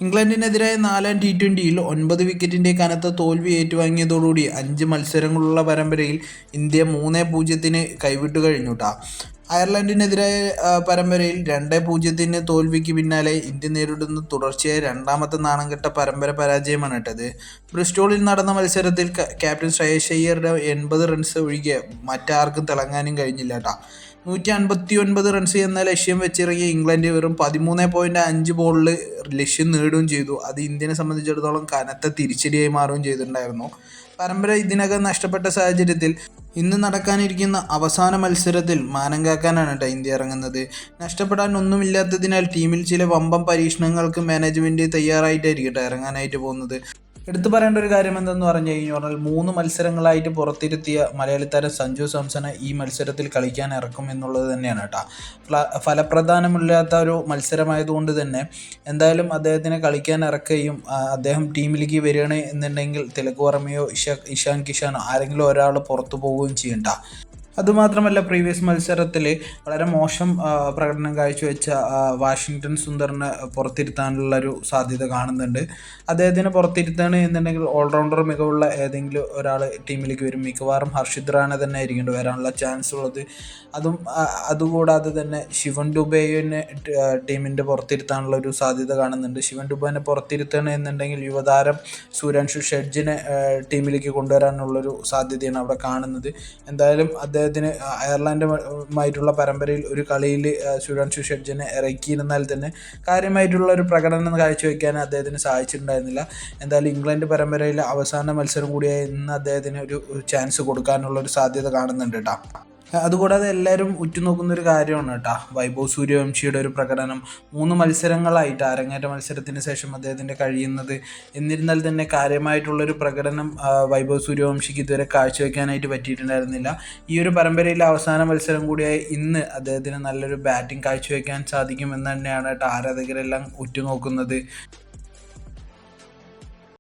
ഇംഗ്ലണ്ടിനെതിരായ 4-ാം ടി20യിൽ 9 വിക്കറ്റിൻ്റെ കനത്ത തോൽവി ഏറ്റുവാങ്ങിയതോടുകൂടി 5 മത്സരങ്ങളുള്ള പരമ്പരയിൽ ഇന്ത്യ 3-0 കൈവിട്ടു കഴിഞ്ഞു. അയർലൻഡിനെതിരായ പരമ്പരയിൽ 2-0 തോൽവിക്ക് പിന്നാലെ ഇന്ത്യ നേരിടുന്ന തുടർച്ചയായ രണ്ടാമത്തെ നാണംകെട്ട പരമ്പര പരാജയമാണ് ഇട്ടത്. ബ്രിസ്റ്റോളിൽ നടന്ന മത്സരത്തിൽ ക്യാപ്റ്റൻ ശ്രേയസ് അയ്യരുടെ 80 റൺസ് ഒഴികെ മറ്റാർക്കും തിളങ്ങാനും കഴിഞ്ഞില്ല. 159 റൺസ് എന്ന ലക്ഷ്യം വെച്ചിറങ്ങിയ ഇംഗ്ലണ്ട് വെറും 13.5 ബോളിൽ ലക്ഷ്യം നേടുകയും ചെയ്തു. അത് ഇന്ത്യനെ സംബന്ധിച്ചിടത്തോളം കനത്ത തിരിച്ചടിയായി മാറുകയും ചെയ്തിട്ടുണ്ടായിരുന്നു. പരമ്പര ഇതിനകം നഷ്ടപ്പെട്ട സാഹചര്യത്തിൽ ഇന്ന് നടക്കാനിരിക്കുന്ന അവസാന മത്സരത്തിൽ മാനം കാക്കാനാണ് ഇന്ത്യ ഇറങ്ങുന്നത്. നഷ്ടപ്പെടാൻ ഒന്നുമില്ലാത്തതിനാൽ ടീമിൽ ചില വമ്പൻ പരീക്ഷണങ്ങൾക്ക് മാനേജ്മെൻറ്റ് തയ്യാറായിട്ടായിരിക്കും ഇറങ്ങാനായിട്ട് പോകുന്നത്. എടുത്തു പറയേണ്ട ഒരു കാര്യം എന്തെന്ന് പറഞ്ഞു കഴിഞ്ഞാൽ 3 മത്സരങ്ങളായിട്ട് പുറത്തിരുത്തിയ മലയാളി താരം സഞ്ജു സാംസണെ ഈ മത്സരത്തിൽ കളിക്കാൻ ഇറക്കും എന്നുള്ളത് തന്നെയാണ് ഫലപ്രധാനമില്ലാത്ത ഒരു മത്സരമായതുകൊണ്ട് തന്നെ എന്തായാലും അദ്ദേഹത്തിനെ കളിക്കാൻ ഇറക്കുകയും അദ്ദേഹം ടീമിലേക്ക് വരികയാണ് എന്നുണ്ടെങ്കിൽ തിലക് വർമ്മയോ ഇഷാൻ കിഷാനോ ആരെങ്കിലും ഒരാൾ പുറത്തു പോവുകയും ചെയ്യണ്ട. അതുമാത്രമല്ല, പ്രീവിയസ് മത്സരത്തിൽ വളരെ മോശം പ്രകടനം കാഴ്ചവെച്ച വാഷിങ്ടൺ സുന്ദറിനെ പുറത്തിരുത്താനുള്ളൊരു സാധ്യത കാണുന്നുണ്ട്. അദ്ദേഹത്തിനെ പുറത്തിരുത്താണ് എന്നുണ്ടെങ്കിൽ ഓൾറൗണ്ടർ മികവുള്ള ഏതെങ്കിലും ഒരാൾ ടീമിലേക്ക് വരും. മിക്കവാറും ഹർഷിത് റാണ തന്നെ ആയിരിക്കും വരാനുള്ള ചാൻസ് ഉള്ളത്. അതുകൂടാതെ തന്നെ ശിവൻ ദുബെയിനെ ടീമിൻ്റെ പുറത്തിരുത്താനുള്ള ഒരു സാധ്യത കാണുന്നുണ്ട്. ശിവൻ ദുബെയിനെ പുറത്തിരുത്താണ് എന്നുണ്ടെങ്കിൽ യുവതാരം സൂര്യവംശി ഷെഡ്ജിനെ ടീമിലേക്ക് കൊണ്ടുവരാനുള്ളൊരു സാധ്യതയാണ് അവിടെ കാണുന്നത്. എന്തായാലും അദ്ദേഹത്തിന് അയർലൻഡുമായിട്ടുള്ള പരമ്പരയിൽ ഒരു കളിയിൽ സൂര്യവംശി ഷെഡ്ജിനെ ഇറക്കിയിരുന്നാൽ തന്നെ കാര്യമായിട്ടുള്ള ഒരു പ്രകടനം കാഴ്ചവെക്കാൻ അദ്ദേഹത്തിന് സാധിച്ചിട്ടുണ്ടായിരുന്നില്ല. എന്തായാലും ഇംഗ്ലണ്ട് പരമ്പരയിലെ അവസാന മത്സരം കൂടിയായി ഇന്ന് അദ്ദേഹത്തിന് ഒരു ചാൻസ് കൊടുക്കാനുള്ളൊരു സാധ്യത കാണുന്നുണ്ട് അതുകൂടാതെ എല്ലാവരും ഉറ്റുനോക്കുന്നൊരു കാര്യമാണ് വൈഭവ് സൂര്യവംശിയുടെ ഒരു പ്രകടനം. 3 മത്സരങ്ങളായിട്ട് അരങ്ങേറ്റ മത്സരത്തിന് ശേഷം അദ്ദേഹത്തിൻ്റെ കഴിയുന്നത്. എന്നിരുന്നാൽ തന്നെ കാര്യമായിട്ടുള്ളൊരു പ്രകടനം വൈഭവ് സൂര്യവംശിക്ക് ഇതുവരെ കാഴ്ചവെക്കാനായിട്ട് പറ്റിയിട്ടുണ്ടായിരുന്നില്ല. ഈ ഒരു പരമ്പരയിലെ അവസാന മത്സരം കൂടിയായി ഇന്ന് അദ്ദേഹത്തിന് നല്ലൊരു ബാറ്റിംഗ് കാഴ്ചവെക്കാൻ സാധിക്കുമെന്ന് തന്നെയാണ് ആരാധകരെല്ലാം ഉറ്റുനോക്കുന്നത്.